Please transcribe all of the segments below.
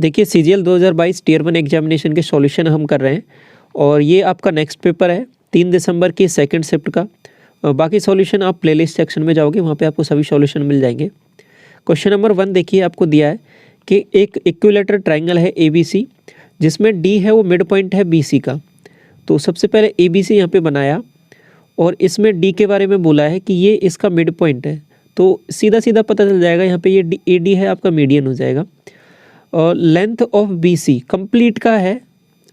देखिए CGL 2022 tier 1 examination के solution हम कर रहे हैं और ये आपका नेक्स्ट पेपर है 3 दिसंबर की सेकंड शिफ्ट का। बाकी सॉल्यूशन आप प्लेलिस्ट सेक्शन में जाओगे, वहाँ पे आपको सभी सॉल्यूशन मिल जाएंगे। क्वेश्चन नंबर 1 देखिए, आपको दिया है कि एक इक्विलेटरल ट्राइंगल है ABC, जिसमें डी है वो मिड पॉइंट है BC का। तो सबसे पहले ABC यहाँ पे बनाया और इसमें डी के बारे में बोला है कि ये इसका मिड पॉइंट है, तो सीधा सीधा पता चल जाएगा यहाँ पे ये AD है आपका मीडियन हो जाएगा। और लेंथ ऑफ BC कंप्लीट का है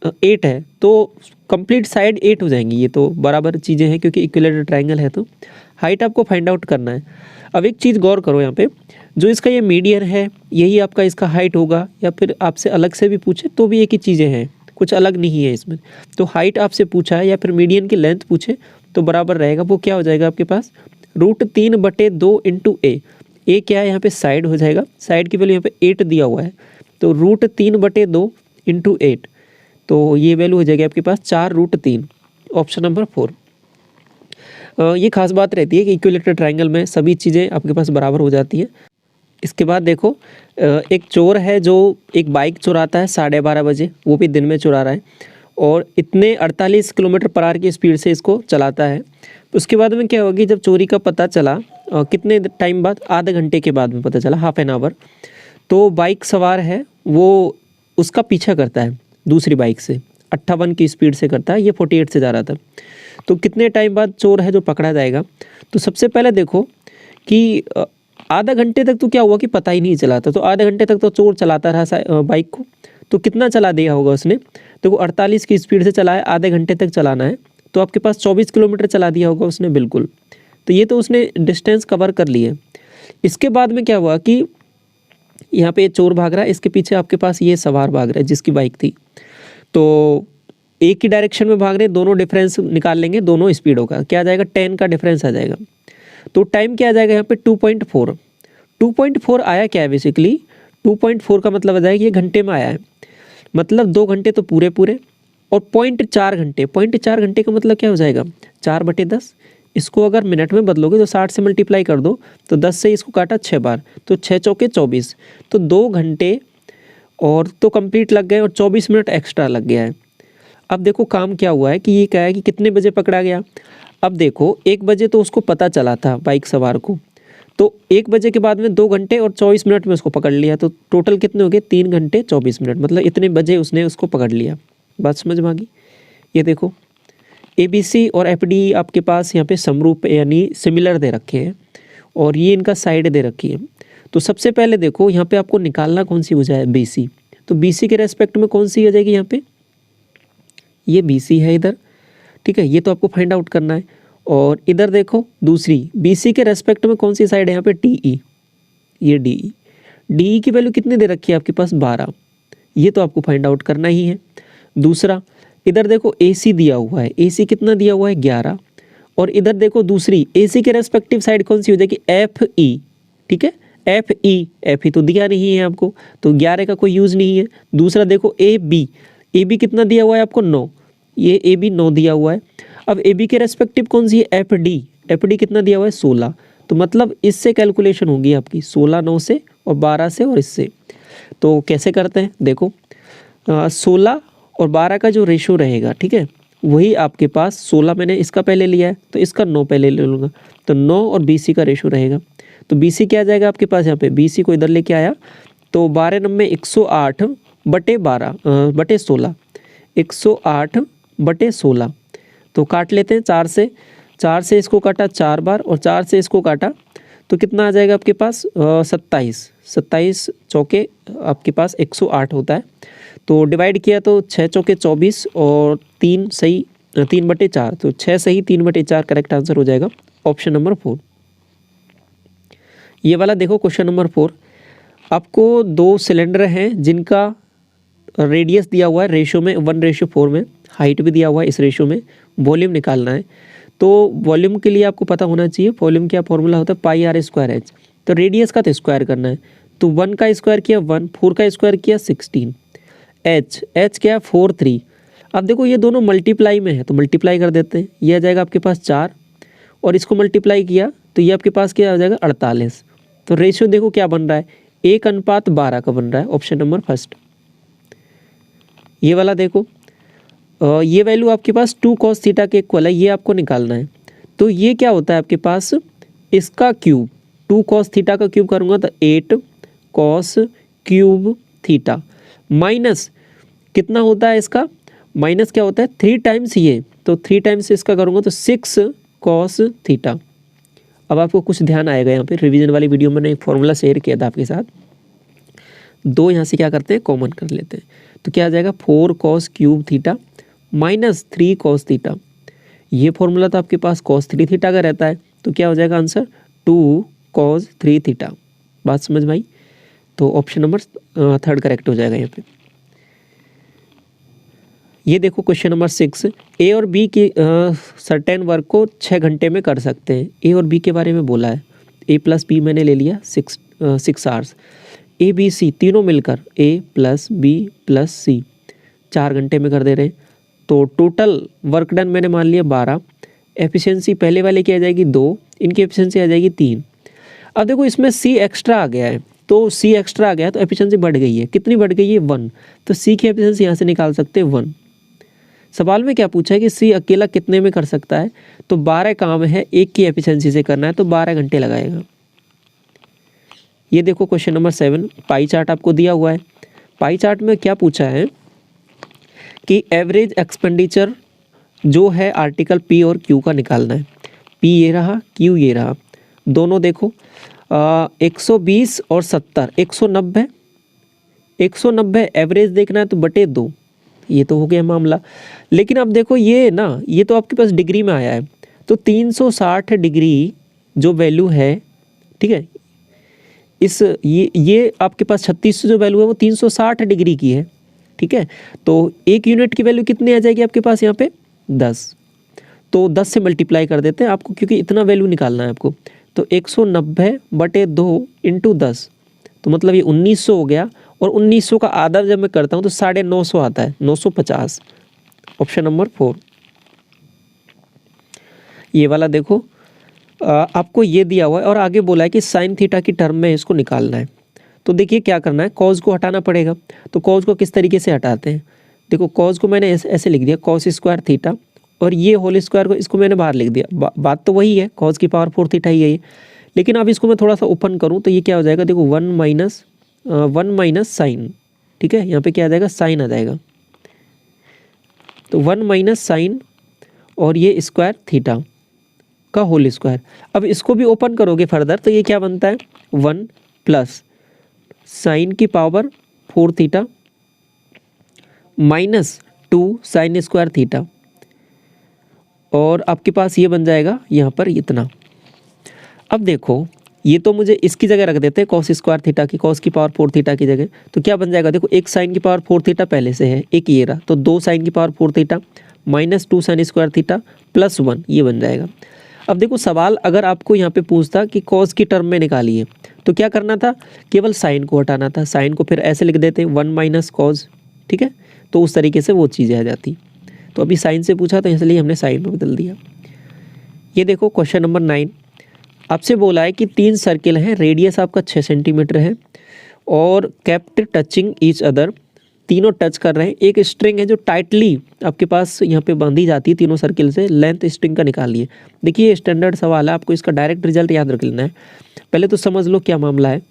8 है, तो कंप्लीट साइड 8 हो जाएंगी। ये तो बराबर चीज़ें हैं क्योंकि इक्विलेटरल ट्राइंगल है। तो हाइट आपको फाइंड आउट करना है। अब एक चीज़ गौर करो यहाँ पे, जो इसका ये मीडियन है यही आपका इसका हाइट होगा, या फिर आपसे अलग से भी पूछे तो भी एक ही चीज़ें हैं, कुछ अलग नहीं है इसमें। तो हाइट आपसे पूछा है या फिर मीडियन की लेंथ पूछे तो बराबर रहेगा। वो क्या हो जाएगा आपके पास, √3/2 इंटू ए क्या है यहाँ पे साइड हो जाएगा। साइड की वैल्यू यहाँ पे 8 दिया हुआ है, तो √3/2 इंटू 8, तो ये वैल्यू हो जाएगी आपके पास 4√3। Option number 4। ये खास बात रहती है कि इक्विलेटरल ट्राइंगल में सभी चीज़ें आपके पास बराबर हो जाती हैं। इसके बाद देखो, एक चोर है जो एक बाइक चुराता है 12:30 बजे, वो भी दिन में चुरा रहा है और इतने 48 किलोमीटर/आवर की स्पीड से इसको चलाता है। उसके बाद में क्या होगी, जब चोरी का पता चला कितने टाइम बाद, आधे घंटे के बाद में पता चला, हाफ एन आवर, तो बाइक सवार है वो उसका पीछा करता है दूसरी बाइक से, 58 की स्पीड से करता है, ये 48 से जा रहा था। तो कितने टाइम बाद चोर है जो पकड़ा जाएगा। तो सबसे पहले देखो कि आधा घंटे तक तो क्या हुआ कि पता ही नहीं चला था, तो आधे घंटे तक तो चोर चलाता रहा बाइक को। तो कितना चला दिया होगा उसने, देखो 48 की स्पीड से चलाया, आधे घंटे तक चलाना है, तो आपके पास 24 किलोमीटर चला दिया होगा उसने बिल्कुल। तो ये तो उसने डिस्टेंस कवर कर ली है। इसके बाद में क्या हुआ कि यहाँ पे चोर भाग रहा है, इसके पीछे आपके पास ये सवार भाग रहा है जिसकी बाइक थी, तो एक ही डायरेक्शन में भाग रहे, दोनों डिफरेंस निकाल लेंगे दोनों स्पीडों का, क्या आ जाएगा 10 का डिफरेंस आ जाएगा। तो टाइम क्या आ जाएगा यहाँ पे 2.4। 2.4 आया क्या है बेसिकली, 2.4 का मतलब आ जाएगा ये घंटे में आया है, मतलब 2 घंटे तो पूरे पूरे, और 0.4 घंटे, 0.4 घंटे का मतलब क्या हो जाएगा 4/10। इसको अगर मिनट में बदलोगे तो 60 से मल्टीप्लाई कर दो, तो 10 से इसको काटा 6 बार, तो 6 चौके 24, तो 2 घंटे और तो कंप्लीट लग गए और 24 मिनट एक्स्ट्रा लग गया है। अब देखो काम क्या हुआ है कि ये क्या है कि कितने बजे पकड़ा गया। अब देखो 1 बजे तो उसको पता चला था बाइक सवार को, तो 1 बजे के बाद में 2 घंटे और 24 मिनट में उसको पकड़ लिया, तो टोटल कितने हो गए 3 घंटे 24 मिनट, मतलब इतने बजे उसने उसको पकड़ लिया। बात समझ में आ गई। ये देखो ABC और FD आपके पास यहाँ पे समरूप यानी सिमिलर दे रखे हैं और ये इनका साइड दे रखी है। तो सबसे पहले देखो यहाँ पे आपको निकालना कौन सी हो जाए BC, तो BC के रेस्पेक्ट में कौन सी हो जाएगी यहाँ पे, ये BC है इधर, ठीक है, ये तो आपको फाइंड आउट करना है। और इधर देखो दूसरी BC के रेस्पेक्ट में कौन सी साइड है यहाँ पे DE, ये DE की वैल्यू कितनी दे रखी है आपके पास 12, ये तो आपको फाइंड आउट करना ही है। दूसरा इधर देखो AC दिया हुआ है, AC कितना दिया हुआ है 11, और इधर देखो दूसरी AC के रेस्पेक्टिव साइड कौन सी हो जाएगी FE, ठीक है, FE तो दिया नहीं है आपको, तो 11 का कोई यूज़ नहीं है। दूसरा देखो AB कितना दिया हुआ है आपको 9, ये AB 9 दिया हुआ है। अब AB के रेस्पेक्टिव कौन सी है FD कितना दिया हुआ है 16, तो मतलब इससे कैलकुलेशन होगी आपकी 16 9 से और 12 से और इससे। तो कैसे करते हैं देखो, 16 और 12 का जो रेशो रहेगा, ठीक है, वही आपके पास 16 मैंने इसका पहले लिया है तो इसका 9 पहले ले लूँगा, तो 9 और BC का रेशो रहेगा। तो BC क्या आ जाएगा आपके पास यहाँ पे, BC को इधर लेके आया तो 12 नंबर 108/16, 108/16, तो काट लेते हैं 4 से इसको काटा 4 बार और 4 से इसको काटा तो कितना आ जाएगा आपके पास 27 चौके आपके पास 108 होता है। तो डिवाइड किया तो 6 चौके 24 और 3 सही 3/4, तो 6 सही 3/4 करेक्ट आंसर हो जाएगा ऑप्शन नंबर 4। ये वाला देखो क्वेश्चन नंबर 4, आपको 2 सिलेंडर हैं जिनका रेडियस दिया हुआ है रेशो में 1:4 में, हाइट भी दिया हुआ है इस रेशो में, वॉल्यूम निकालना है। तो वॉल्यूम के लिए आपको पता होना चाहिए वॉल्यूम क्या फॉर्मूला होता है πr²h, तो रेडियस का तो स्क्वायर करना है, तो 1 का स्क्वायर किया 1, 4 का स्क्वायर किया 16, h क्या है 4 3। अब देखो ये दोनों मल्टीप्लाई में है तो मल्टीप्लाई कर देते हैं, ये आ जाएगा आपके पास 4 और इसको मल्टीप्लाई किया तो ये आपके पास क्या आ जाएगा 48। तो रेशियो देखो क्या बन रहा है 1:12 का बन रहा है, ऑप्शन नंबर फर्स्ट। ये वाला देखो, ये वैल्यू आपके पास 2 cos थीटा के इक्वल है, ये आपको निकालना है। तो ये क्या होता है आपके पास, इसका क्यूब, 2 cos थीटा का क्यूब करूँगा तो 8 cos क्यूब थीटा, माइनस कितना होता है इसका, माइनस क्या होता है 3 टाइम्स ये, तो 3 टाइम्स इसका करूँगा तो 6 cos थीटा। अब आपको कुछ ध्यान आएगा यहाँ पे, रिवीजन वाली वीडियो में मैंने एक फॉर्मूला शेयर किया था आपके साथ, 2 यहाँ से क्या करते हैं कॉमन कर लेते हैं, तो क्या आ जाएगा 4 cos cube theta minus 3 cos theta. ये फॉर्मूला तो आपके पास cos 3 थीटा का रहता है, तो क्या हो जाएगा आंसर 2 cos 3 थीटा। बात समझ में आई? तो ऑप्शन नंबर 3 करेक्ट हो जाएगा यहाँ पे। ये देखो क्वेश्चन नंबर 6, ए और बी की सर्टेन वर्क को 6 घंटे में कर सकते हैं। ए और बी के बारे में बोला है, ए प्लस बी मैंने ले लिया 6 आवर्स, ए बी सी तीनों मिलकर ए प्लस बी प्लस सी 4 घंटे में कर दे रहे हैं। तो टोटल वर्क डन मैंने मान लिया 12, एफिशिएंसी पहले वाले की आ जाएगी 2, इनकी एफिशिएंसी आ जाएगी 3। अब देखो इसमें सी एक्स्ट्रा आ गया है, तो सी एक्स्ट्रा आ गया तो एफिशिएंसी बढ़ गई है, कितनी बढ़ गई है 1, तो सी की एफिशिएंसी यहाँ से निकाल सकते हैं 1। सवाल में क्या पूछा है कि सी अकेला कितने में कर सकता है, तो 12 काम है, एक की एफिशिएंसी से करना है तो 12 घंटे लगाएगा। ये देखो क्वेश्चन नंबर 7, पाई चार्ट आपको दिया हुआ है। पाई चार्ट में क्या पूछा है कि एवरेज एक्सपेंडिचर जो है आर्टिकल पी और क्यू का निकालना है। पी ये रहा, क्यू ये रहा, दोनों देखो 120 और 70, 190 एवरेज देखना है तो बटे 2, ये तो हो गया मामला। लेकिन अब देखो ये ना, ये तो आपके पास डिग्री में आया है, तो 360 डिग्री जो वैल्यू है, ठीक है, इस ये आपके पास 36 जो वैल्यू है वो 360 डिग्री की है, ठीक है। तो एक यूनिट की वैल्यू कितनी आ जाएगी आपके पास यहाँ पे 10, तो 10 से मल्टीप्लाई कर देते हैं आपको, क्योंकि इतना वैल्यू निकालना है आपको। तो 190 बटे 2 इंटू 10, तो मतलब ये 1900 हो गया, और 1900 का आधा जब मैं करता हूँ तो 950 आता है, 950। Option number 4। ये वाला देखो, आपको ये दिया हुआ है और आगे बोला है कि साइन थीटा की टर्म में इसको निकालना है। तो देखिए क्या करना है, कॉज को हटाना पड़ेगा। तो कॉज को किस तरीके से हटाते हैं, देखो कॉज को मैंने ऐसे लिख दिया, कॉस स्क्वायर थीटा, और ये होल स्क्वायर को इसको मैंने बाहर लिख दिया। बात तो वही है, कॉज की पावर 4 थीटा ही है ये, लेकिन अब इसको मैं थोड़ा सा ओपन करूँ तो ये क्या हो जाएगा, देखो 1 माइनस साइन, ठीक है, यहाँ पे क्या आ जाएगा साइन आ जाएगा, तो 1 माइनस साइन और ये स्क्वायर थीटा का होल स्क्वायर। अब इसको भी ओपन करोगे फर्दर तो ये क्या बनता है 1 प्लस साइन की power 4 theta minus 2 sine square theta, और आपके पास ये बन जाएगा यहाँ पर इतना। अब देखो ये तो मुझे इसकी जगह रख देते हैं कॉस स्क्वायर थीटा की, कॉस की पावर 4 थीटा की जगह, तो क्या बन जाएगा, देखो एक साइन की पावर 4 थीटा पहले से है, एक ये रहा, तो 2 साइन की power 4 theta minus 2 sine square theta plus 1, ये बन जाएगा। अब देखो सवाल अगर आपको यहाँ पे पूछता कि कॉस की टर्म में निकालिए, तो क्या करना था, केवल साइन को हटाना था, साइन को फिर ऐसे लिख देते 1 माइनस कॉस, ठीक है, तो उस तरीके से वो चीज़ें आ जाती। तो अभी साइन से पूछा तो इसलिए हमने साइन में बदल दिया। ये देखो क्वेश्चन नंबर 9, आपसे बोला है कि 3 सर्किल हैं, रेडियस आपका 6 सेंटीमीटर है, और केप्ट टचिंग ईच अदर, तीनों टच कर रहे हैं। एक स्ट्रिंग है जो टाइटली आपके पास यहाँ पे बांधी जाती है तीनों सर्किल से, लेंथ स्ट्रिंग का निकालिए। देखिए स्टैंडर्ड सवाल है, आपको इसका डायरेक्ट रिजल्ट याद रख लेना है। पहले तो समझ लो क्या मामला है।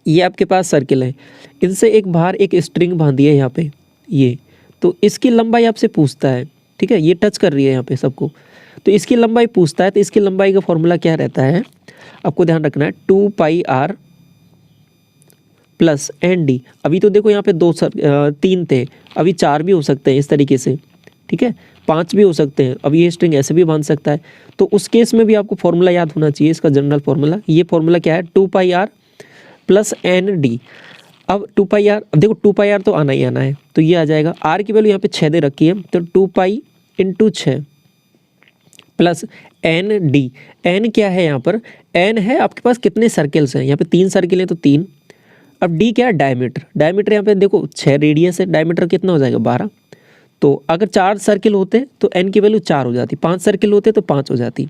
ये आपके पास सर्किल है, इनसे एक बाहर एक स्ट्रिंग बांधी है यहाँ पे, ये तो इसकी लंबाई आपसे पूछता है, ठीक है, ये टच कर रही है यहाँ पे सबको, तो इसकी लंबाई पूछता है। तो इसकी लंबाई का फॉर्मूला क्या रहता है, आपको ध्यान रखना है 2 पाई आर प्लस एन डी। अभी तो देखो यहाँ पे 3 थे, अभी 4 भी हो सकते हैं इस तरीके से, ठीक है, 5 भी हो सकते हैं। अब ये स्ट्रिंग ऐसे भी बांध सकता है, तो उस केस में भी आपको फॉर्मूला याद होना चाहिए, इसका जनरल फॉर्मूला। ये फॉर्मूला क्या है 2 पाई आर प्लस एन डी। अब 2 पाई आर, अब देखो 2 पाई आर तो आना ही आना है, तो ये आ जाएगा, आर की वैल्यू यहाँ पे 6 दे रखी है, तो 2 pi into 6 plus n d. N क्या है यहाँ पर, एन है आपके पास कितने सर्किल्स हैं, यहाँ पे 3 सर्किल हैं तो 3। अब डी क्या है, डायमीटर। डायमीटर यहाँ पे देखो 6 रेडियस है, डायमीटर कितना हो जाएगा 12। तो अगर 4 सर्किल होते तो एन की वैल्यू 4 हो जाती, 5 सर्किल होते तो 5 हो जाती।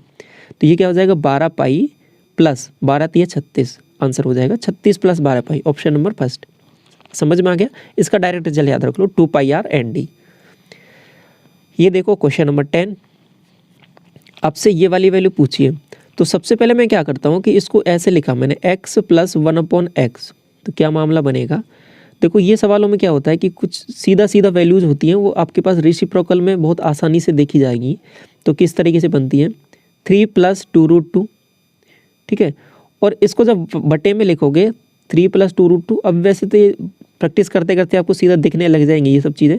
तो ये क्या हो जाएगा 12 पाई प्लस 12 3 36, आंसर हो जाएगा 36 प्लस 12 पाई, ऑप्शन नंबर फर्स्ट। समझ में आ गया? इसका डायरेक्ट रिजल्ट याद रख लो 2πr/nd। ये देखो क्वेश्चन नंबर 10, आपसे ये वाली वैल्यू पूछिए। तो सबसे पहले मैं क्या करता हूँ कि इसको ऐसे लिखा मैंने x + 1/x, तो क्या मामला बनेगा? देखो ये सवालों में क्या होता है कि कुछ सीधा सीधा वैल्यूज़ होती हैं, वो आपके पास रेसिप्रोकल में बहुत आसानी से देखी जाएगी। तो किस तरीके से बनती है, 3 + 2√2, ठीक है। और इसको जब बटे में लिखोगे 3 + 2√2, अब वैसे तो ये प्रैक्टिस करते करते आपको सीधा दिखने लग जाएंगी ये सब चीज़ें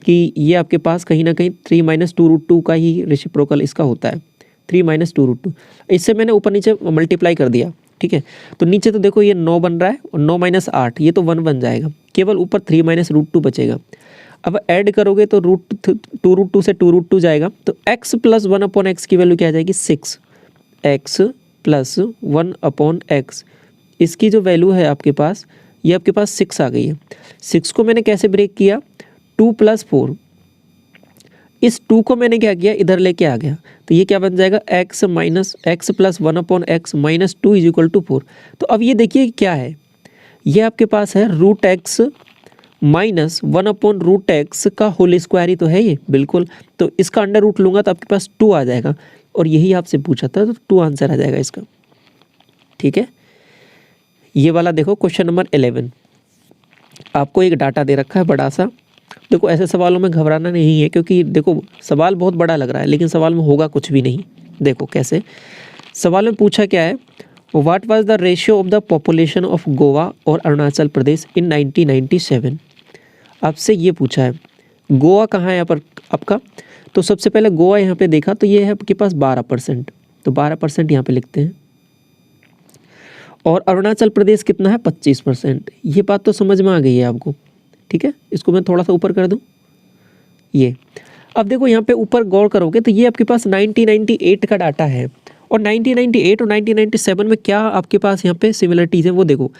कि ये आपके पास कहीं ना कहीं 3 - 2√2 का ही रेसिप्रोकल इसका होता है, 3 - 2√2। इससे मैंने ऊपर नीचे मल्टीप्लाई कर दिया, ठीक है। तो नीचे तो देखो ये 9 बन रहा है और 9 - 8 ये तो 1 बन जाएगा, केवल ऊपर 3 - √2 बचेगा। अब ऐड करोगे तो √2 से 2√2 जाएगा, तो x + 1/x की वैल्यू क्या आ जाएगी, 6। x + 1/x, इसकी जो वैल्यू है आपके पास, ये आपके पास 6 आ गई है। 6 को मैंने कैसे ब्रेक किया, 2 + 4, इस 2 को मैंने क्या किया, इधर लेके आ गया, तो ये क्या बन जाएगा, x + 1/x - 2 = 4। तो अब ये देखिए क्या है, ये आपके पास है √x - 1/√x का होल स्क्वायर ही तो है ये, बिल्कुल। तो इसका अंडर रूट लूँगा तो आपके पास 2 आ जाएगा, और यही आपसे पूछा था, तो 2 आंसर आ जाएगा इसका, ठीक है। ये वाला देखो क्वेश्चन नंबर 11, आपको एक डाटा दे रखा है बड़ा सा। देखो ऐसे सवालों में घबराना नहीं है, क्योंकि देखो सवाल बहुत बड़ा लग रहा है लेकिन सवाल में होगा कुछ भी नहीं। देखो कैसे, सवाल में पूछा क्या है, what was the ratio of the population of Goa और अरुणाचल प्रदेश इन 1997। आपसे ये पूछा है, गोवा कहाँ है यहाँ पर आपका, तो सबसे पहले गोवा यहाँ पे देखा तो ये है आपके पास 12%, तो 12% यहाँ पे लिखते हैं। और अरुणाचल प्रदेश कितना है, 25%। ये बात तो समझ में आ गई है आपको, ठीक है। इसको मैं थोड़ा सा ऊपर कर दूं, ये अब देखो यहाँ पे ऊपर गौर करोगे तो ये आपके पास 1998 का डाटा है, और 1998 और 1997 में क्या आपके पास यहाँ पे सिमिलरिटीज है वो देखो।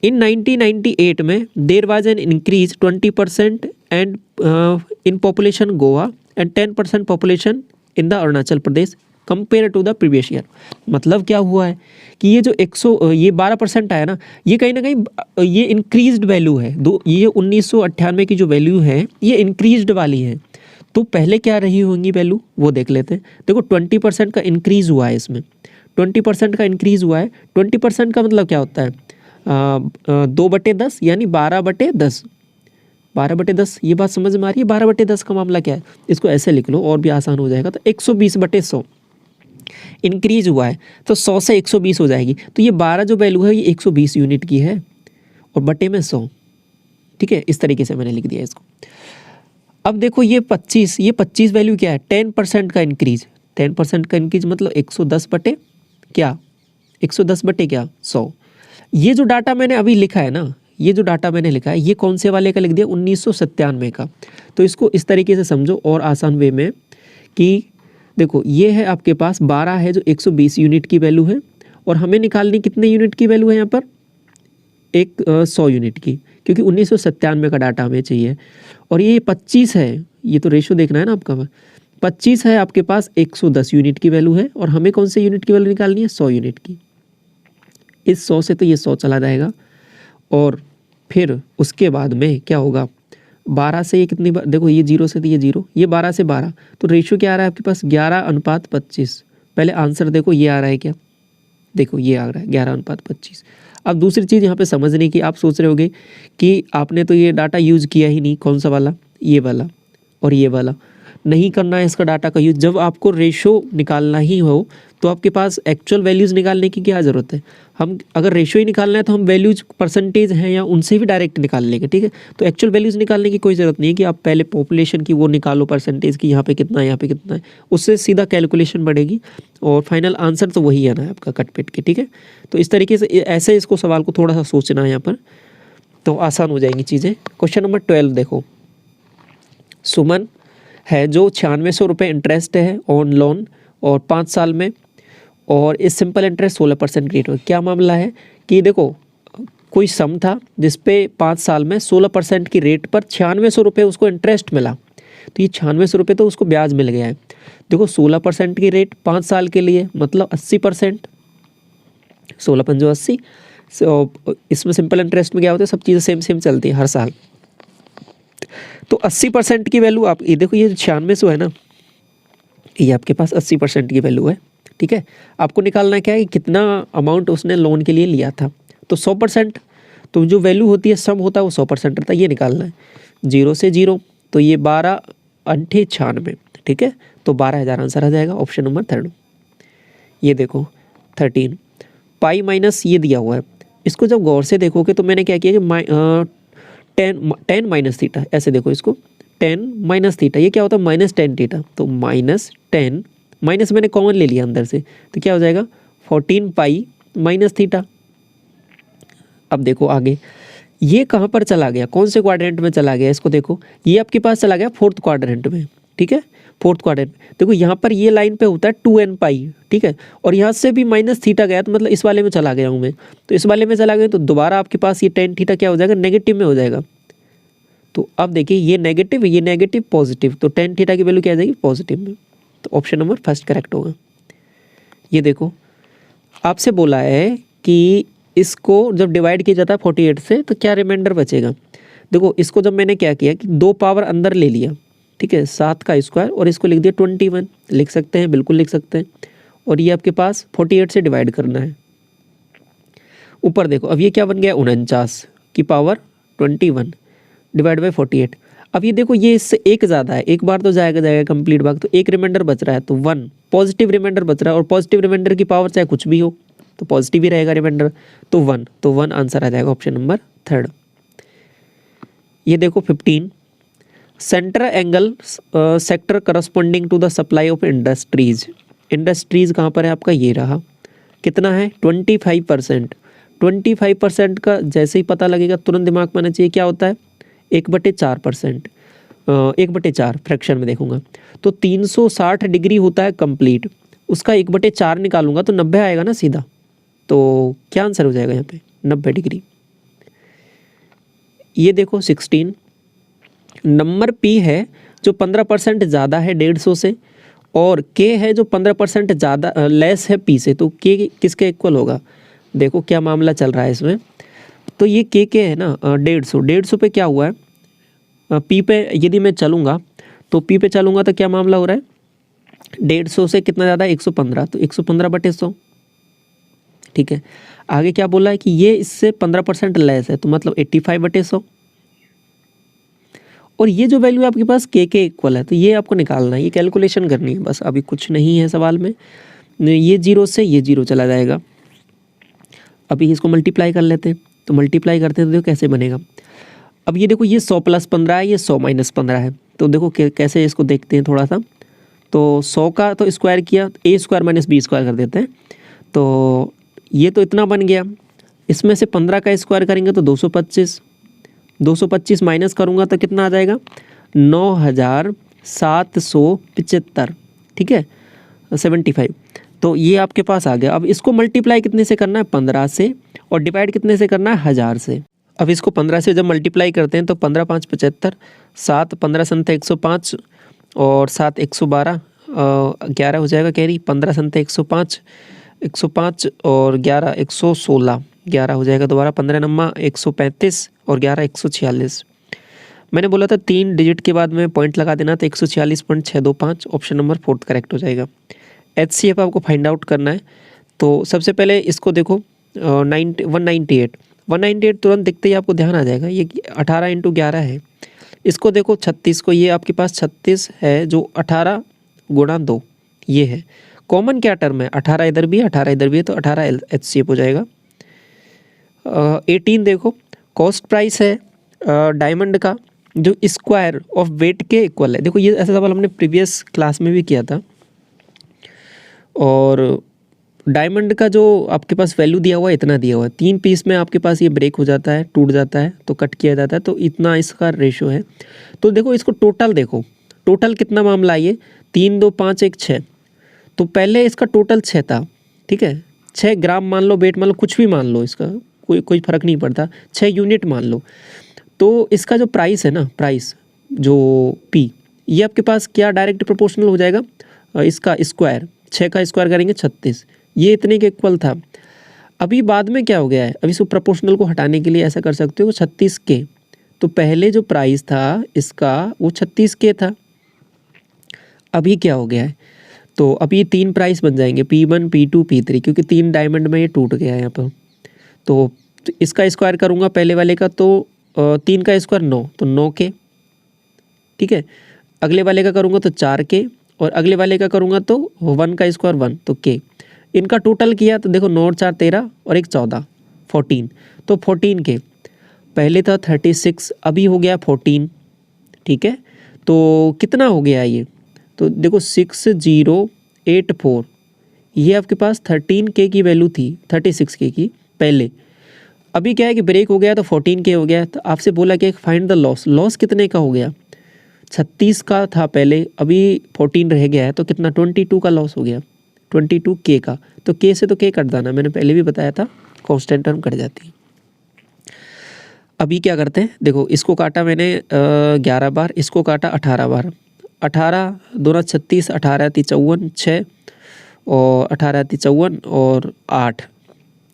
इन 1998 में there was an increase 20% and in population Goa and 10% population in the Arunachal Pradesh compare to the previous year. मतलब क्या हुआ है कि ये जो 12% आया ना, ये कहीं ना कहीं ये इंक्रीज्ड वैल्यू है। ये 1998 की जो वैल्यू है ये इंक्रीज्ड वाली है। तो पहले क्या रही होंगी वैल्यू वो देख लेते हैं। देखो 20% का इंक्रीज़ हुआ है, इसमें 20% का इंक्रीज़ हुआ है। 20% का मतलब क्या होता है, 2/10 यानी 12/10। 12/10 ये बात समझ में आ रही है। 12/10 का मामला क्या है, इसको ऐसे लिख लो और भी आसान हो जाएगा। तो 120/100 इंक्रीज हुआ है, तो 100 से 120 हो जाएगी। तो ये 12 जो वैल्यू है ये 120 यूनिट की है और बटे में 100, ठीक है। इस तरीके से मैंने लिख दिया इसको। अब देखो ये 25 वैल्यू क्या है, 10% का इंक्रीज। 10% का इंक्रीज मतलब 110 बटे क्या, 110 बटे क्या, 100। ये जो डाटा मैंने अभी लिखा है ना, ये जो डाटा मैंने लिखा है ये कौन से वाले का लिख दिया, 1997 का। तो इसको इस तरीके से समझो और आसान वे में कि देखो ये है आपके पास 12 है जो 120 यूनिट की वैल्यू है, और हमें निकालनी कितने यूनिट की वैल्यू है यहाँ पर, 100 यूनिट की, क्योंकि 1997 का डाटा हमें चाहिए। और ये 25 है, ये तो रेशो देखना है ना आपका, 25 है आपके पास 110 यूनिट की वैल्यू है, और हमें कौन से यूनिट की वैल्यू निकालनी है, 100 यूनिट की। इस 100 से तो ये 100 चला जाएगा, और फिर उसके बाद में क्या होगा, 12 से ये कितनी बार, देखो ये 0 से तो ये 0, ये 12 से 12, तो रेशियो क्या आ रहा है आपके पास, 11:25। पहले आंसर देखो ये आ रहा है क्या, देखो ये आ रहा है 11:25। अब दूसरी चीज़ यहाँ पे समझने की, आप सोच रहे होगे कि आपने तो ये डाटा यूज़ किया ही नहीं, कौन सा वाला, ये वाला और ये वाला। नहीं करना है इसका डाटा का यूज़। जब आपको रेशो निकालना ही हो तो आपके पास एक्चुअल वैल्यूज़ निकालने की क्या ज़रूरत है। हम अगर रेशो ही निकालना है तो हम वैल्यूज परसेंटेज हैं या उनसे भी डायरेक्ट निकाल लेंगे, ठीक है। तो एक्चुअल वैल्यूज़ निकालने की कोई ज़रूरत नहीं है कि आप पहले पॉपुलेशन की वो निकालो परसेंटेज की, यहाँ पे कितना है यहाँ पे कितना है, उससे सीधा कैलकुलेशन बढ़ेगी और फाइनल आंसर तो वही आना है आपका कट पिट के, ठीक है। तो इस तरीके से ऐसे इसको सवाल को थोड़ा सा सोचना है यहाँ पर, तो आसान हो जाएंगी चीज़ें। क्वेश्चन नंबर 12 देखो, सुमन है जो 9600 रुपये इंटरेस्ट है ऑन लोन और 5 साल में, और इस सिंपल इंटरेस्ट 16% रेट हो। क्या मामला है कि देखो कोई सम था जिसपे 5 साल में 16% की रेट पर 9600 रुपये उसको इंटरेस्ट मिला, तो ये 9600 रुपये तो उसको ब्याज मिल गया है। देखो 16% की रेट 5 साल के लिए मतलब 80%, 16 × 5 = 80, इसमें सिंपल इंटरेस्ट में क्या होता है, सब चीज़ें सेम सेम चलती है हर साल। तो 80% की वैल्यू आप ये देखो, ये 9600 है ना, ये आपके पास 80% की वैल्यू है। ठीक है, आपको निकालना क्या है कि कितना अमाउंट उसने लोन के लिए लिया था। तो 100%, तो जो वैल्यू होती है सम होता है वो 100% रहता है, ये निकालना है। 0 से 0, तो ये 12 अंठे 96। ठीक है, तो 12,000 आंसर आ जाएगा, ऑप्शन नंबर 3। ये देखो 13 पाई माइनस ये दिया हुआ है, इसको जब गौर से देखोगे तो मैंने क्या किया कि 10 माइनस थीटा, ऐसे देखो इसको 10 माइनस थीटा, ये क्या होता है -10 थीटा, तो -10 माइनस मैंने कॉमन ले लिया अंदर से, तो क्या हो जाएगा 14 पाई माइनस थीटा। अब देखो आगे ये कहाँ पर चला गया, कौन से क्वाड्रेंट में चला गया, इसको देखो ये आपके पास चला गया 4th क्वाड्रेंट में। ठीक है, 4th क्वाड्रेंट देखो यहाँ पर ये लाइन पे होता है 2n पाई। ठीक है, और यहाँ से भी माइनस थीटा गया, तो मतलब इस वाले में चला गया हूँ मैं, तो इस वाले में चला गया, तो दोबारा आपके पास ये 10 थीटा क्या हो जाएगा, नेगेटिव में हो जाएगा। तो अब देखिए ये नेगेटिव पॉजिटिव, तो 10 थीटा की वैल्यू क्या आ जाएगी, पॉजिटिव में। तो ऑप्शन नंबर फर्स्ट करेक्ट होगा। ये देखो आपसे बोला है कि इसको जब डिवाइड किया जाता है 48 से तो क्या रिमाइंडर बचेगा। देखो इसको जब मैंने क्या किया कि 2 पावर अंदर ले लिया, ठीक है, 7 का स्क्वायर, और इसको लिख दिया 21, लिख सकते हैं, बिल्कुल लिख सकते हैं। और ये आपके पास 48 से डिवाइड करना है। ऊपर देखो अब ये क्या बन गया, 49 की पावर 21 डिवाइड बाई 48। अब ये देखो ये इससे एक ज़्यादा है, एक बार तो जाएगा कंप्लीट भाग, तो एक रिमाइंडर बच रहा है, तो 1 पॉजिटिव रिमाइंडर बच रहा है, और पॉजिटिव रिमाइंडर की पावर चाहे कुछ भी हो तो पॉजिटिव ही रहेगा रिमाइंडर, तो 1 आंसर आ जाएगा, ऑप्शन नंबर 3। ये देखो 15 center angle sector corresponding to the supply of industries. Industries कहाँ पर है आपका, ये रहा, कितना है 25%। 25% का जैसे ही पता लगेगा तुरंत दिमाग में आना चाहिए क्या होता है, 1/4%, 1/4 फ्रैक्शन में देखूंगा तो 360 डिग्री होता है कंप्लीट, उसका 1/4 निकालूंगा तो 90 आएगा ना सीधा, तो क्या आंसर हो जाएगा यहाँ पे 90 डिग्री। ये देखो 16 नंबर P है जो 15% ज़्यादा है 150 से, और K है जो 15% ज़्यादा लेस है P से, तो K किसके इक्वल होगा। देखो क्या मामला चल रहा है इसमें, तो ये K है ना 150 पे क्या हुआ है, P पे यदि मैं चलूँगा तो P पे चलूँगा तो क्या मामला हो रहा है, 150 से कितना ज़्यादा 115, तो 115/100। ठीक है, आगे क्या बोला है कि ये इससे 15% लेस है, तो मतलब 85/100, और ये जो वैल्यू आपके पास K के इक्वल है, तो ये आपको निकालना है, ये कैलकुलेशन करनी है बस, अभी कुछ नहीं है सवाल में। ये 0 से ये 0 चला जाएगा। अभी इसको मल्टीप्लाई कर लेते हैं, तो मल्टीप्लाई करते हैं तो देखो कैसे बनेगा। अब ये देखो ये 100 + 15 है, ये 100 - 15 है, तो देखो कैसे इसको देखते हैं थोड़ा सा। तो 100 का तो स्क्वायर किया, a² - b² कर देते हैं, तो ये तो इतना बन गया। इसमें से 15 का स्क्वायर करेंगे तो 225, 225 माइनस करूँगा तो कितना आ जाएगा 9775। ठीक है 75, तो ये आपके पास आ गया। अब इसको मल्टीप्लाई कितने से करना है, 15 से, और डिवाइड कितने से करना है, 1000 से। अब इसको 15 से जब मल्टीप्लाई करते हैं तो 15 × 5 = 75, 7 × 15 = 105, और 7 × 112 11 हो जाएगा कैरी, 15 × 105 105, और 11 116, 11 हो जाएगा दोबारा, 15 × 135, और 11 146। मैंने बोला था 3 डिजिट के बाद में पॉइंट लगा देना, तो 146.625, ऑप्शन नंबर 4 करेक्ट हो जाएगा। HCF आपको फाइंड आउट करना है, तो सबसे पहले इसको देखो 198 तुरंत दिखते ही आपको ध्यान आ जाएगा, ये 18 × 11 है। इसको देखो 36 को, ये आपके पास 36 है जो 18 × 2 ये है। कॉमन क्या टर्म है, 18 इधर भी है 18 इधर भी है, तो 18 HCF हो जाएगा। 18 देखो कॉस्ट प्राइस है डायमंड का जो स्क्वायर ऑफ वेट के इक्वल है। देखो ये ऐसा सवाल हमने प्रीवियस क्लास में भी किया था, और डायमंड का जो आपके पास वैल्यू दिया हुआ है इतना दिया हुआ है, 3 पीस में आपके पास ये ब्रेक हो जाता है, टूट जाता है, तो कट किया जाता है, तो इतना इसका रेशो है। तो देखो इसको टोटल देखो, टोटल कितना मामला है ये 3 2 5 1 6, तो पहले इसका टोटल 6 था। ठीक है 6 ग्राम मान लो, वेट मान लो, कुछ भी मान लो, इसका कोई फ़र्क नहीं पड़ता, 6 यूनिट मान लो। तो इसका जो प्राइस है ना, प्राइस जो P, ये आपके पास क्या डायरेक्ट प्रोपोर्शनल हो जाएगा, इसका स्क्वायर, 6 का स्क्वायर करेंगे 36, ये इतने के इक्वल था। अभी बाद में क्या हो गया है, अभी इसको प्रोपोर्शनल को हटाने के लिए ऐसा कर सकते हो 36K। तो पहले जो प्राइस था इसका वो 36K था, अभी क्या हो गया है, तो अभी ये 3 प्राइस बन जाएंगे P1 P2 P3, क्योंकि 3 डायमंड में ये टूट गया है यहाँ पर। तो इसका स्क्वायर करूँगा पहले वाले का, तो 3 का स्क्वायर 9, तो 9K, ठीक है। अगले वाले का करूँगा तो 4K, और अगले वाले का करूँगा तो 1 का स्क्वायर 1, तो K। इनका टोटल किया तो देखो 9 और 4 13 और 1 14, 14, तो 14K। पहले था 36, अभी हो गया 14, ठीक है। तो कितना हो गया ये, तो देखो 6084, ये आपके पास 13K की वैल्यू थी, 36K की पहले। अभी क्या है कि ब्रेक हो गया तो 14K हो गया। तो आपसे बोला कि फाइंड द लॉस, लॉस कितने का हो गया, 36 का था पहले, अभी 14 रह गया है, तो कितना 22 का लॉस हो गया, 22K का। तो K से तो K कट जाना, मैंने पहले भी बताया था, कांस्टेंट टर्म कट जाती है। अभी क्या करते हैं, देखो इसको काटा मैंने 11 बार, इसको काटा 18 बार, 18 2 36, 18 × 54 6, और 18 × 54 और 8,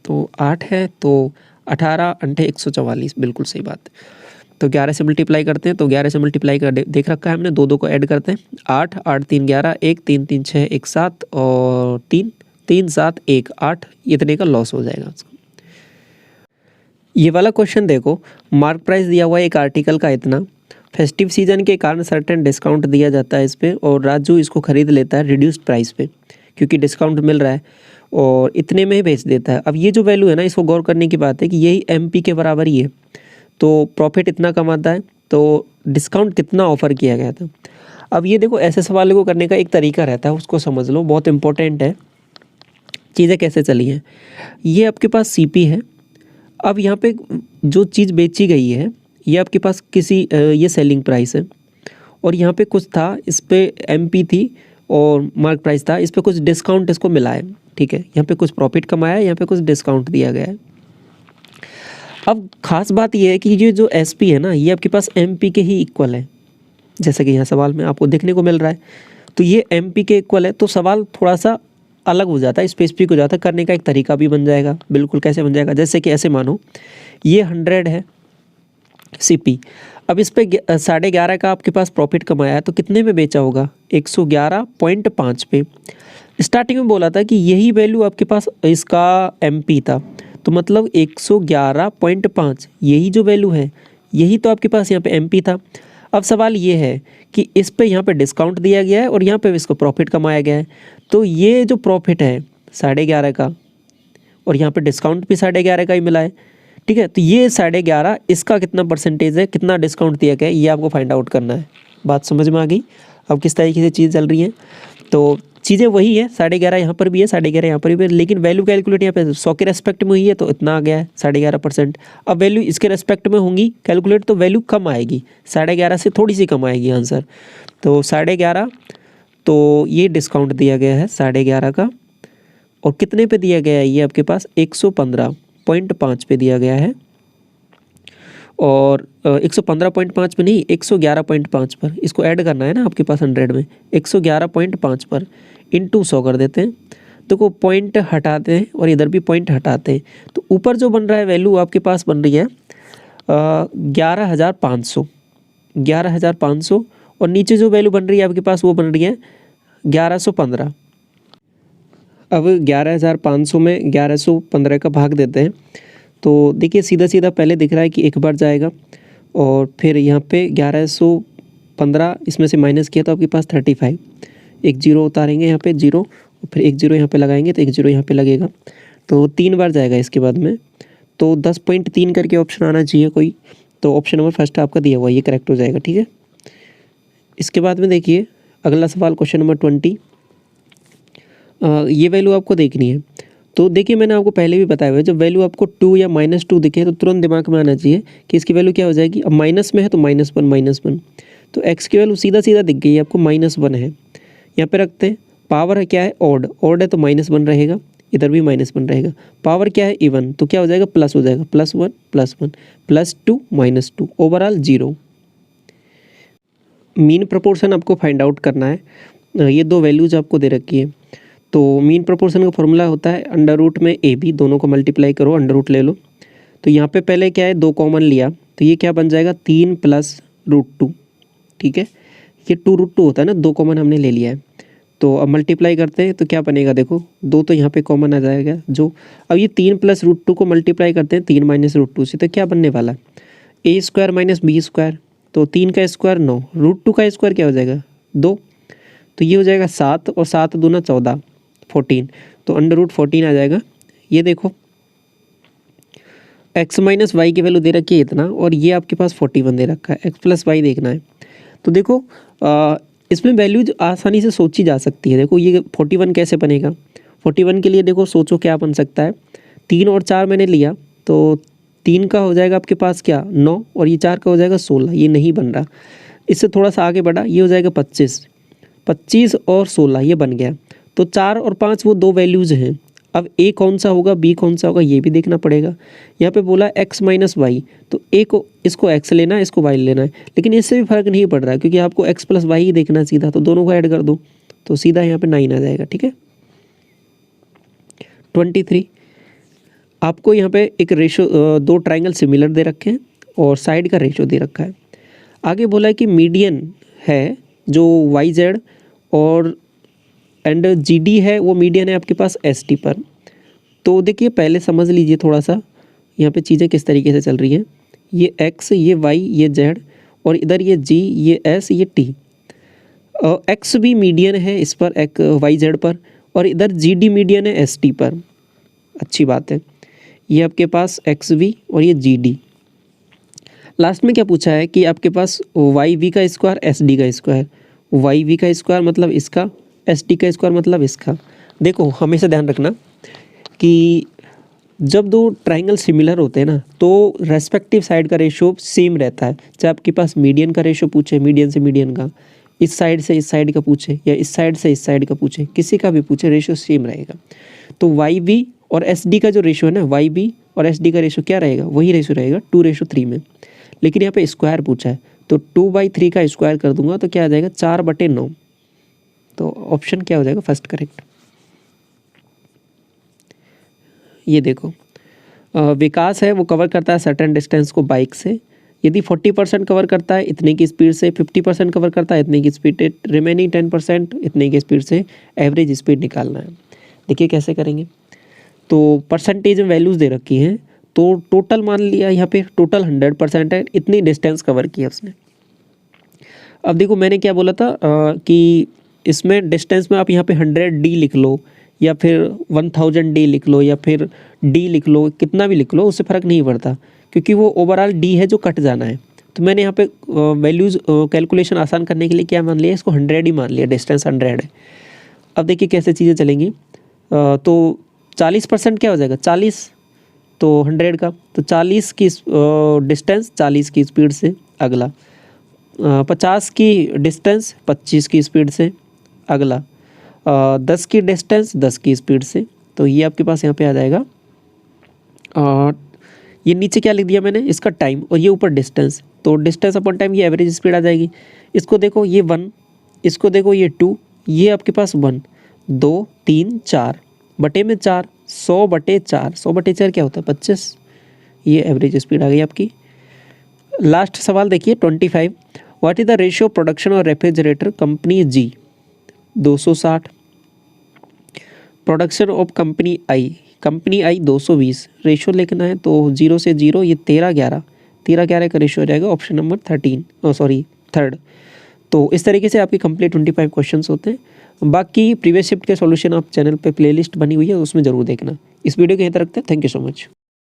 तो 8 है, तो 18 × 144, बिल्कुल सही बात। तो 11 से मल्टीप्लाई करते हैं, तो 11 से मल्टीप्लाई कर देख रखा है हमने, 2 को ऐड करते हैं, 8 8 3 11, 1 3 3 6 1 7, और 3 3 7 1 8, इतने का लॉस हो जाएगा उसको। ये वाला क्वेश्चन देखो, मार्क प्राइस दिया हुआ है एक आर्टिकल का इतना, फेस्टिव सीजन के कारण सर्टेन डिस्काउंट दिया जाता है इस पर, और राजू इसको खरीद लेता है रिड्यूस्ड प्राइस पे, क्योंकि डिस्काउंट मिल रहा है, और इतने में ही बेच देता है। अब ये जो वैल्यू है ना, इसको गौर करने की बात है कि यही MP के बराबर ही है, तो प्रॉफिट इतना कमाता है, तो डिस्काउंट कितना ऑफ़र किया गया था। अब ये देखो, ऐसे सवाल को करने का एक तरीका रहता है, उसको समझ लो, बहुत इंपॉर्टेंट है। चीज़ें कैसे चली हैं, ये आपके पास CP है। अब यहाँ पे जो चीज़ बेची गई है, ये आपके पास किसी ये सेलिंग प्राइस है, और यहाँ पे कुछ था, इस पे MP थी और मार्क प्राइस था, इस पे कुछ डिस्काउंट इसको मिला है, ठीक है। यहाँ पे कुछ प्रॉफिट कमाया है, यहाँ पे कुछ डिस्काउंट दिया गया है। अब खास बात ये है कि ये जो SP है ना, ये आपके पास MP के ही इक्वल है, जैसा कि यहाँ सवाल में आपको देखने को मिल रहा है। तो ये MP के इक्वल है, तो सवाल थोड़ा सा अलग हो जाता है, स्पेसिफिक हो जाता है, करने का एक तरीका भी बन जाएगा। बिल्कुल, कैसे बन जाएगा, जैसे कि ऐसे मानो ये 100 है CP, अब इस पे 11.5 का आपके पास प्रॉफिट कमाया है, तो कितने में बेचा होगा, 111.5 पे। स्टार्टिंग में बोला था कि यही वैल्यू आपके पास इसका MP था, तो मतलब 111.5, यही जो वैल्यू है, यही तो आपके पास यहाँ पे MP था। अब सवाल ये है कि इस पे यहाँ पे डिस्काउंट दिया गया है और यहाँ पे इसको प्रॉफिट कमाया गया है, तो ये जो प्रॉफिट है 11.5 का, और यहाँ पे डिस्काउंट भी 11.5 का ही मिला है, ठीक है। तो ये 11.5, इसका कितना परसेंटेज है, कितना डिस्काउंट दिया गया है, ये आपको फाइंड आउट करना है। बात समझ में आ गई अब किस तरीके से चीज़ चल रही है। तो चीज़ें वही है, 11.5 यहाँ पर भी है, 11.5 यहाँ पर भी है, लेकिन वैल्यू कैलकुलेट यहाँ पे 100 के रेस्पेक्ट में हुई है, तो इतना आ गया है 11.5%। अब वैल्यू इसके रेस्पेक्ट में होंगी कैलकुलेट, तो वैल्यू कम आएगी, 11.5 से थोड़ी सी कम आएगी आंसर। तो 11.5, तो ये डिस्काउंट दिया गया है 11.5 का, और कितने पे दिया गया है, ये आपके पास 115.5 पे दिया गया है, और 115.5 पे नहीं, 111.5 पर, इसको ऐड करना है ना आपके पास 100 में, 111.5 पर इंटू 100 कर देते हैं, तो को पॉइंट हटाते हैं और इधर भी पॉइंट हटाते हैं, तो ऊपर जो बन रहा है वैल्यू आपके पास बन रही है 11,500, और नीचे जो वैल्यू बन रही है आपके पास वो बन रही है 1115। अब 11,500 में 1115 का भाग देते हैं, तो देखिए सीधा सीधा पहले दिख रहा है कि एक बार जाएगा, और फिर यहाँ पे 1115 इसमें से माइनस किया तो आपके पास 35, एक जीरो उतारेंगे यहाँ पे जीरो, और फिर एक जीरो यहाँ पे लगाएंगे तो एक जीरो यहाँ पे लगेगा, तो 3 बार जाएगा इसके बाद में, तो 10.3 करके ऑप्शन आना चाहिए कोई, तो ऑप्शन नंबर फर्स्ट आपका दिया हुआ है, ये करेक्ट हो जाएगा, ठीक है। इसके बाद में देखिए अगला सवाल, क्वेश्चन नंबर 20, ये वैल्यू आपको देखनी है। तो देखिए मैंने आपको पहले भी बताया हुआ है, जब वैल्यू आपको 2 या -2 दिखे तो तुरंत दिमाग में आना चाहिए कि इसकी वैल्यू क्या हो जाएगी। अब माइनस में है तो -1, तो x की वैल्यू सीधा सीधा दिख गई है आपको, -1 है, यहाँ पे रखते हैं। पावर है क्या है, ऑड है तो -1 रहेगा, इधर भी -1 रहेगा। पावर क्या है, इवन, तो क्या हो जाएगा, प्लस हो जाएगा, +1 +1 +2 -2, ओवरऑल 0। मीन प्रोपोर्शन आपको फाइंड आउट करना है, ये 2 वैल्यूज आपको दे रखी है, तो मीन प्रोपोर्शन का फॉर्मूला होता है अंडर रूट में ए बी, दोनों को मल्टीप्लाई करो, अंडर रूट ले लो। तो यहाँ पे पहले क्या है, 2 कॉमन लिया, तो ये क्या बन जाएगा 3 + √2, ठीक है। ये 2√2 होता है ना, 2 कॉमन हमने ले लिया है। तो अब मल्टीप्लाई करते हैं तो क्या बनेगा, देखो 2 तो यहाँ पे कॉमन आ जाएगा जो। अब ये 3 + √2 को मल्टीप्लाई करते हैं 3 - √2 से, तो क्या बनने वाला, a² - b²। तो 3 का स्क्वायर 9, √2 का स्क्वायर क्या हो जाएगा 2, तो ये हो जाएगा 7 और 7 दूना 14, 14, तो अंडर रूट 14 आ जाएगा। ये देखो x - y की वैल्यू दे रखी है इतना, और ये आपके पास 41 दे रखा है, x + y देखना है। तो देखो इसमें वैल्यूज आसानी से सोची जा सकती है। देखो ये 41 कैसे बनेगा, 41 के लिए देखो सोचो क्या बन सकता है, 3 और 4 मैंने लिया, तो 3 का हो जाएगा आपके पास क्या 9, और ये 4 का हो जाएगा 16, ये नहीं बन रहा। इससे थोड़ा सा आगे बढ़ा, ये हो जाएगा 25, 25 और 16 ये बन गया। तो 4 और 5 वो 2 वैल्यूज़ हैं। अब ए कौन सा होगा, बी कौन सा होगा, ये भी देखना पड़ेगा। यहाँ पे बोला x - y, तो ए को इसको x लेना है, इसको y लेना है, लेकिन इससे भी फर्क नहीं पड़ रहा है क्योंकि आपको x + y ही देखना है सीधा, तो दोनों को ऐड कर दो तो सीधा यहाँ पे 9 आ जाएगा, ठीक है। 23 आपको यहाँ पे एक रेशो, 2 ट्राइंगल सिमिलर दे रखे हैं और साइड का रेशो दे रखा है। आगे बोला है कि मीडियन है जो YZ और एंड GD है, वो मीडियन है आपके पास ST पर। तो देखिए पहले समझ लीजिए थोड़ा सा यहाँ पे चीज़ें किस तरीके से चल रही हैं। ये X, ये Y, ये Z, और इधर ये G, ये S, ये T। X भी मीडियन है इस पर, YZ पर, और इधर GD मीडियन है ST पर। अच्छी बात है। ये आपके पास XV और ये GD। लास्ट में क्या पूछा है कि आपके पास YV का स्क्वायर, SD का स्क्वायर, YV का स्क्वायर मतलब इसका, SD का स्क्वायर मतलब इसका। देखो हमेशा ध्यान रखना कि जब 2 ट्राइंगल सिमिलर होते हैं ना, तो रेस्पेक्टिव साइड का रेशो सेम रहता है। चाहे आपके पास मीडियन का रेशो पूछे, मीडियन से मीडियन का, इस साइड से इस साइड का पूछे, या इस साइड से इस साइड का पूछे, किसी का भी पूछे, रेशो सेम रहेगा। तो YV और SD का जो रेशो है ना, YV और SD का रेशो क्या रहेगा, वही रेशो रहेगा 2:3 में। लेकिन यहाँ पे स्क्वायर पूछा है, तो 2/3 का स्क्वायर कर दूंगा तो क्या आ जाएगा 4/9। तो ऑप्शन क्या हो जाएगा फर्स्ट करेक्ट। ये देखो विकास है वो कवर करता है सर्टेन डिस्टेंस को बाइक से। यदि 40% कवर करता है इतने की स्पीड से, 50% कवर करता है इतने की स्पीड, रिमेनिंग 10% इतने की स्पीड से एवरेज स्पीड निकालना है। देखिए कैसे करेंगे। तो परसेंटेज में वैल्यूज़ दे रखी हैं, तो टोटल मान लिया यहाँ पे टोटल 100% है, इतनी डिस्टेंस कवर किया उसने। अब देखो मैंने क्या बोला था कि इसमें डिस्टेंस में आप यहाँ पे 100D लिख लो, या फिर 1000D लिख लो, या फिर D लिख लो, कितना भी लिख लो, उससे फ़र्क नहीं पड़ता क्योंकि वो ओवरऑल D है जो कट जाना है। तो मैंने यहाँ पे वैल्यूज़ कैलकुलेशन आसान करने के लिए क्या मान लिया, इसको 100 ही मान लिया, डिस्टेंस 100 है। अब देखिए कैसे चीज़ें चलेंगी। तो 40% क्या हो जाएगा 40, तो 100 का, तो 40 की डिस्टेंस 40 की स्पीड से अगला, 50 की डिस्टेंस 25 की स्पीड से अगला, 10 की डिस्टेंस 10 की स्पीड से। तो ये आपके पास यहाँ पे आ जाएगा। ये नीचे क्या लिख दिया मैंने, इसका टाइम, और ये ऊपर डिस्टेंस, तो डिस्टेंस अपॉन टाइम, ये एवरेज स्पीड आ जाएगी। इसको देखो ये 1, इसको देखो ये 2, ये आपके पास 1 2 3 4 बटे में 4, 100/4, 100/4 क्या होता है 25। ये एवरेज स्पीड आ गई आपकी। लास्ट सवाल देखिए 25, what is the ratio production और refrigerator company G 260, production of company I 220, ratio लिखना है तो 0 से 0, ये 13-11 का रेशियो हो जाएगा, ऑप्शन नंबर 3rd। तो इस तरीके से आपके कंप्लीट 25 क्वेश्चंस होते हैं। बाकी प्रीवियस शिफ्ट के सॉल्यूशन आप चैनल पे प्लेलिस्ट बनी हुई है उसमें ज़रूर देखना। इस वीडियो को यहीं तक रखते हैं। Thank you so much.